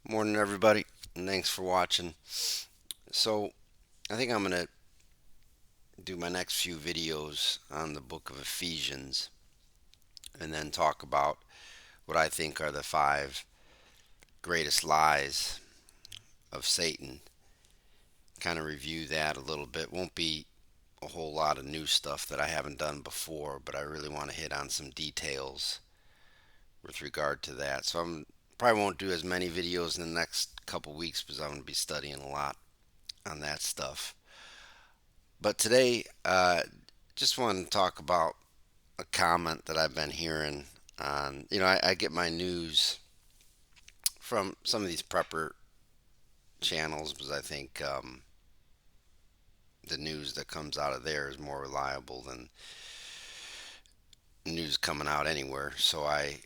Morning, everybody, and thanks for watching. So, I think I'm going to do my next few videos on the book of Ephesians and then talk about what I think are the five greatest lies of Satan. Kind of review that a little bit. Won't be a whole lot of new stuff that I haven't done before, but I really want to hit on some details with regard to that. So, I'm probably won't do as many videos in the next couple weeks because I'm going to be studying a lot on that stuff. But today, just want to talk about a comment that I've been hearing on, I get my news from some of these prepper channels because I think the news that comes out of there is more reliable than news coming out anywhere. So I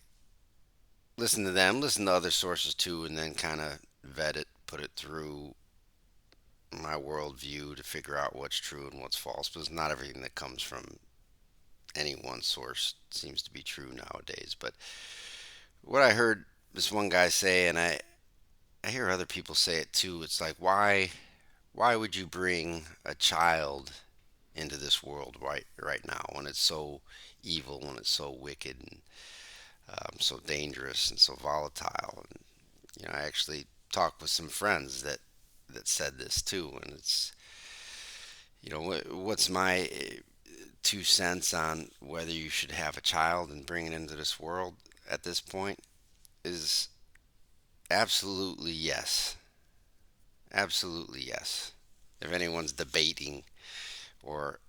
listen to them, listen to other sources too, and then kind of vet it, put it through my worldview to figure out what's true and what's false. Because not everything that comes from any one source seems to be true nowadays. But what I heard this one guy say, and I hear other people say it too. It's like why would you bring a child into this world right now when it's so evil, when it's so wicked and so dangerous and so volatile? And I actually talked with some friends that said this too, and it's what's my 2 cents on whether you should have a child and bring it into this world at this point is absolutely yes. Absolutely yes. If anyone's debating or,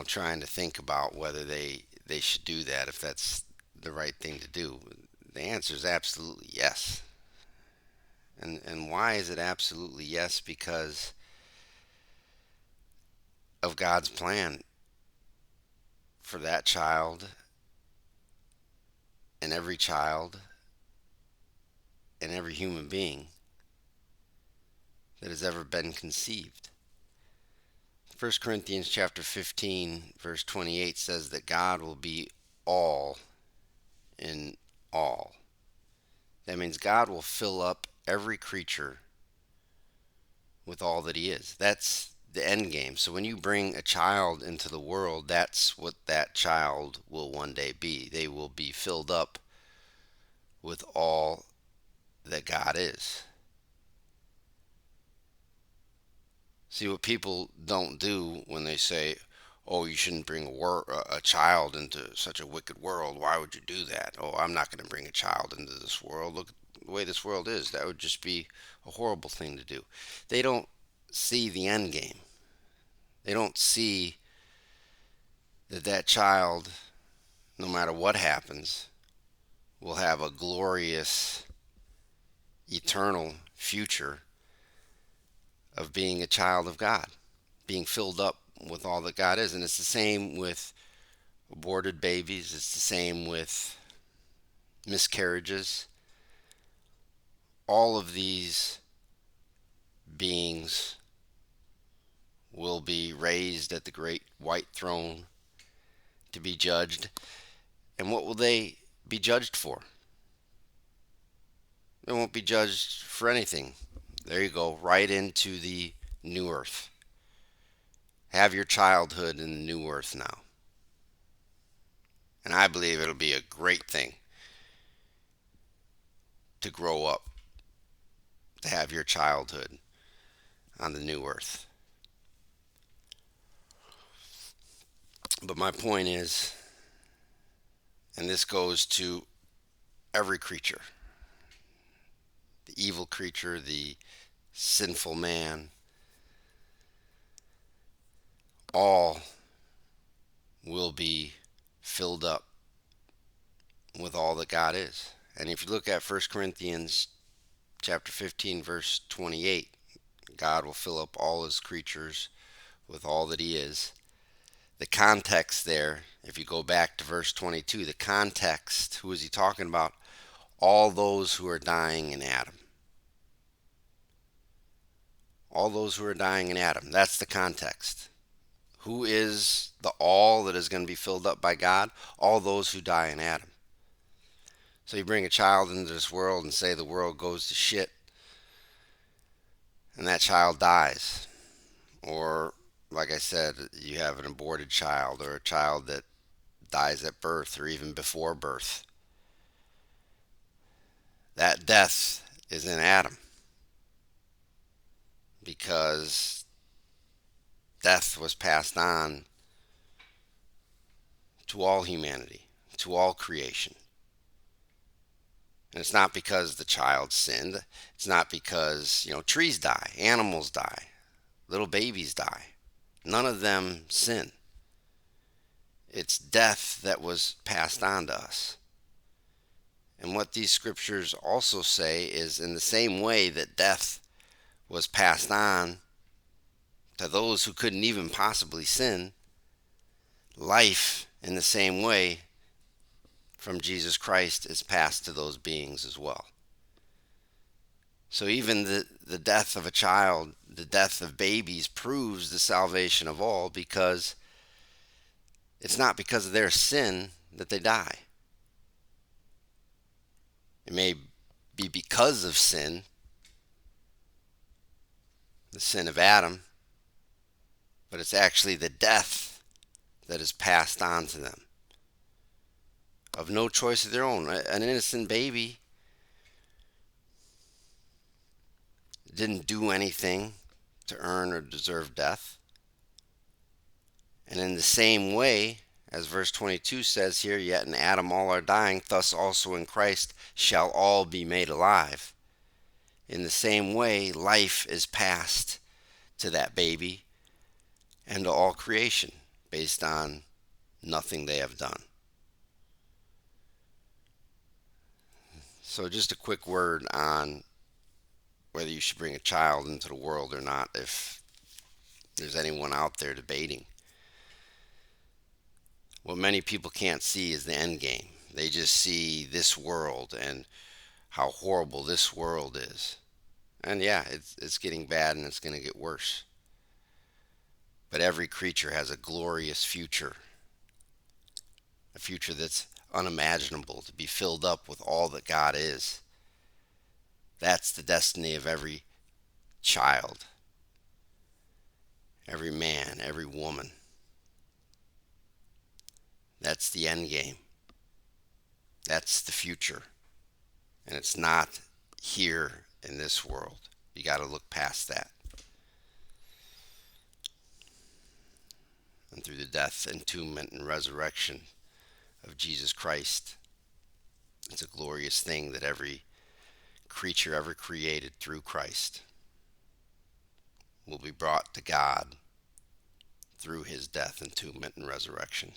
trying to think about whether they should do that, if that's the right thing to do, the answer is absolutely yes. And why is it absolutely yes? Because of God's plan for that child and every child and every human being that has ever been conceived. 1 Corinthians chapter 15 verse 28 says that God will be all in all. That means God will fill up every creature with all that he is. That's the end game. So when you bring a child into the world, that's what that child will one day be. They will be filled up with all that God is. See, what people don't do when they say, "Oh, you shouldn't bring a child into such a wicked world. Why would you do that?" "Oh, I'm not going to bring a child into this world. Look at the way this world is. That would just be a horrible thing to do." They don't see the end game. They don't see that child, no matter what happens, will have a glorious, eternal future of being a child of God, being filled up with all that God is. And it's the same with aborted babies, it's the same with miscarriages. All of these beings will be raised at the great white throne to be judged. And what will they be judged for? They won't be judged for anything. There you go, right into the new earth. Have your childhood in the new earth now. And I believe it'll be a great thing to grow up, to have your childhood on the new earth. But my point is, and this goes to every creature, the evil creature, the sinful man, all will be filled up with all that God is. And if you look at 1 Corinthians chapter 15 verse 28, God will fill up all his creatures with all that he is. The context there, if you go back to verse 22, the context, who is he talking about? All those who are dying in Adam. All those who are dying in Adam. That's the context. Who is the all that is going to be filled up by God? All those who die in Adam. So you bring a child into this world and say the world goes to shit, and that child dies. Or, like I said, you have an aborted child or a child that dies at birth or even before birth. That death is in Adam because death was passed on to all humanity, to all creation. And it's not because the child sinned. It's not because, trees die, animals die, little babies die. None of them sin. It's death that was passed on to us. And what these scriptures also say is in the same way that death was passed on to those who couldn't even possibly sin, life in the same way from Jesus Christ is passed to those beings as well. So even the death of a child, the death of babies, proves the salvation of all, because it's not because of their sin that they die. It may be because of sin, the sin of Adam, but it's actually the death that is passed on to them of no choice of their own. An innocent baby didn't do anything to earn or deserve death. And in the same way, as verse 22 says here, yet in Adam all are dying, thus also in Christ shall all be made alive. In the same way, life is passed to that baby and to all creation based on nothing they have done. So just a quick word on whether you should bring a child into the world or not, if there's anyone out there debating. What many people can't see is the end game. They just see this world and how horrible this world is. And yeah, it's getting bad and it's going to get worse. But every creature has a glorious future, a future that's unimaginable, to be filled up with all that God is. That's the destiny of every child, every man, every woman. That's the end game. That's the future. And it's not here in this world. You got to look past that. And through the death, entombment, and resurrection of Jesus Christ, it's a glorious thing that every creature ever created through Christ will be brought to God through his death, entombment, and resurrection.